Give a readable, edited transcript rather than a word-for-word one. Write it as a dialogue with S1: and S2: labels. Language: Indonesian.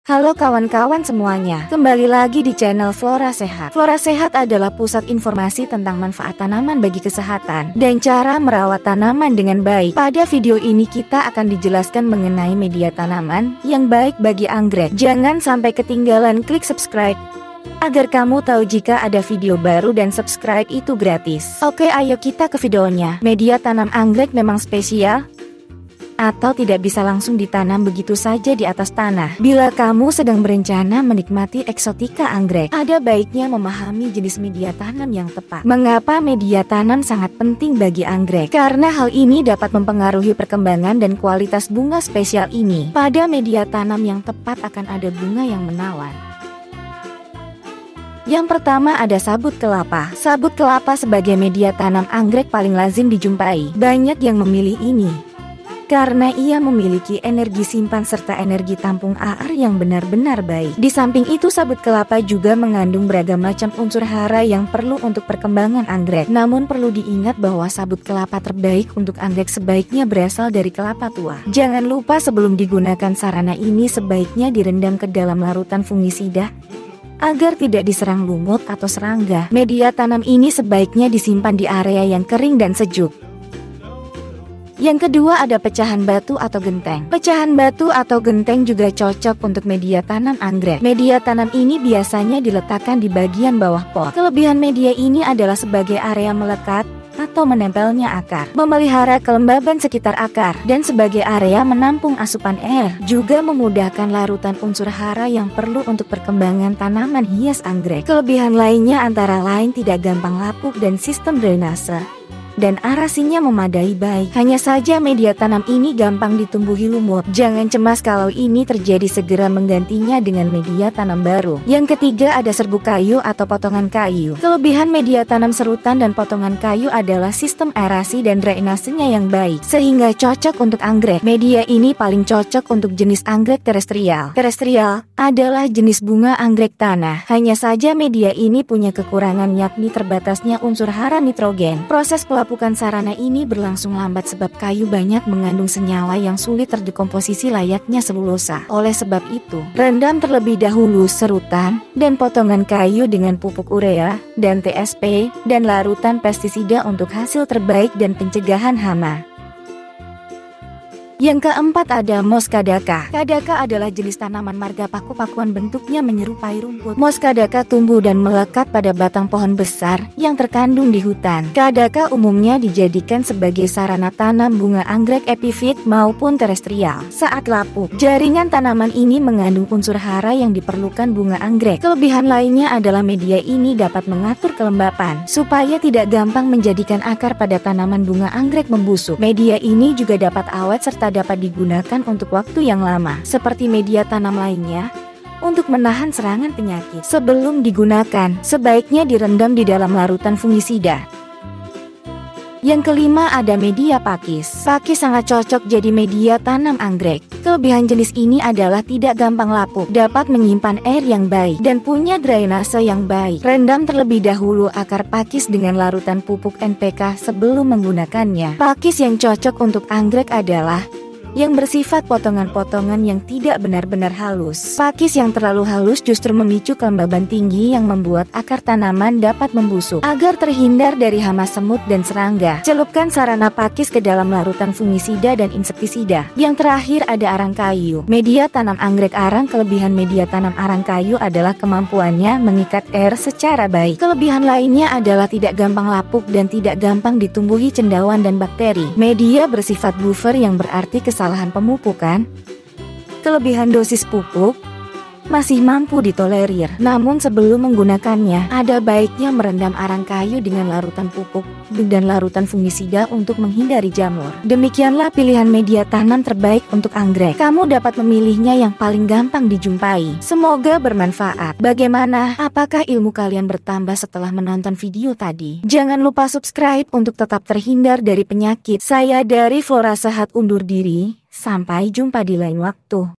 S1: Halo kawan-kawan semuanya, kembali lagi di channel Flora Sehat. Flora Sehat adalah pusat informasi tentang manfaat tanaman bagi kesehatan dan cara merawat tanaman dengan baik. Pada video ini kita akan dijelaskan mengenai media tanaman yang baik bagi anggrek. Jangan sampai ketinggalan, klik subscribe agar kamu tahu jika ada video baru, dan subscribe itu gratis. Oke, ayo kita ke videonya. Media tanam anggrek memang spesial atau tidak bisa langsung ditanam begitu saja di atas tanah. Bila kamu sedang berencana menikmati eksotika anggrek, ada baiknya memahami jenis media tanam yang tepat. Mengapa media tanam sangat penting bagi anggrek? Karena hal ini dapat mempengaruhi perkembangan dan kualitas bunga spesial ini. Pada media tanam yang tepat akan ada bunga yang menawan. Yang pertama ada sabut kelapa. Sabut kelapa sebagai media tanam anggrek paling lazim dijumpai. Banyak yang memilih ini karena ia memiliki energi simpan serta energi tampung air yang benar-benar baik. Di samping itu, sabut kelapa juga mengandung beragam macam unsur hara yang perlu untuk perkembangan anggrek. Namun perlu diingat bahwa sabut kelapa terbaik untuk anggrek sebaiknya berasal dari kelapa tua. Jangan lupa sebelum digunakan sarana ini sebaiknya direndam ke dalam larutan fungisida agar tidak diserang lumut atau serangga. Media tanam ini sebaiknya disimpan di area yang kering dan sejuk. Yang kedua ada pecahan batu atau genteng. Pecahan batu atau genteng juga cocok untuk media tanam anggrek. Media tanam ini biasanya diletakkan di bagian bawah pot. Kelebihan media ini adalah sebagai area melekat atau menempelnya akar, memelihara kelembaban sekitar akar, dan sebagai area menampung asupan air. Juga memudahkan larutan unsur hara yang perlu untuk perkembangan tanaman hias anggrek. Kelebihan lainnya antara lain tidak gampang lapuk dan sistem drainase dan arasinya memadai baik. Hanya saja media tanam ini gampang ditumbuhi lumut. Jangan cemas kalau ini terjadi, segera menggantinya dengan media tanam baru. Yang ketiga ada serbuk kayu atau potongan kayu. Kelebihan media tanam serutan dan potongan kayu adalah sistem aerasi dan drainasenya yang baik, sehingga cocok untuk anggrek. Media ini paling cocok untuk jenis anggrek terestrial. Terestrial adalah jenis bunga anggrek tanah. Hanya saja media ini punya kekurangan, yakni terbatasnya unsur hara nitrogen. Proses pelapukan sarana ini berlangsung lambat sebab kayu banyak mengandung senyawa yang sulit terdekomposisi layaknya selulosa. Oleh sebab itu, rendam terlebih dahulu serutan dan potongan kayu dengan pupuk urea dan TSP dan larutan pestisida untuk hasil terbaik dan pencegahan hama. Yang keempat ada mos kadaka. Kadaka adalah jenis tanaman marga paku-pakuan, bentuknya menyerupai rumput. Mos kadaka tumbuh dan melekat pada batang pohon besar yang terkandung di hutan. Kadaka umumnya dijadikan sebagai sarana tanam bunga anggrek epifit maupun terestrial. Saat lapuk, jaringan tanaman ini mengandung unsur hara yang diperlukan bunga anggrek. Kelebihan lainnya adalah media ini dapat mengatur kelembapan supaya tidak gampang menjadikan akar pada tanaman bunga anggrek membusuk. Media ini juga dapat awet serta dapat digunakan untuk waktu yang lama, seperti media tanam lainnya, untuk menahan serangan penyakit. Sebelum digunakan, sebaiknya direndam di dalam larutan fungisida. Yang kelima ada media pakis. Pakis sangat cocok jadi media tanam anggrek. Kelebihan jenis ini adalah tidak gampang lapuk, dapat menyimpan air yang baik, dan punya drainase yang baik. Rendam terlebih dahulu akar pakis dengan larutan pupuk NPK sebelum menggunakannya. Pakis yang cocok untuk anggrek adalah yang bersifat potongan-potongan yang tidak benar-benar halus. Pakis yang terlalu halus justru memicu kelembaban tinggi yang membuat akar tanaman dapat membusuk. Agar terhindar dari hama semut dan serangga, celupkan sarana pakis ke dalam larutan fungisida dan insektisida. Yang terakhir ada arang kayu. Media tanam anggrek arang. Kelebihan media tanam arang kayu adalah kemampuannya mengikat air secara baik. Kelebihan lainnya adalah tidak gampang lapuk dan tidak gampang ditumbuhi cendawan dan bakteri. Media bersifat buffer yang berarti kesalahan pemupukan, kelebihan dosis pupuk masih mampu ditolerir. Namun sebelum menggunakannya, ada baiknya merendam arang kayu dengan larutan pupuk dan larutan fungisida untuk menghindari jamur. Demikianlah pilihan media tanam terbaik untuk anggrek. Kamu dapat memilihnya yang paling gampang dijumpai. Semoga bermanfaat. Bagaimana? Apakah ilmu kalian bertambah setelah menonton video tadi? Jangan lupa subscribe untuk tetap terhindar dari penyakit. Saya dari Flora Sehat undur diri. Sampai jumpa di lain waktu.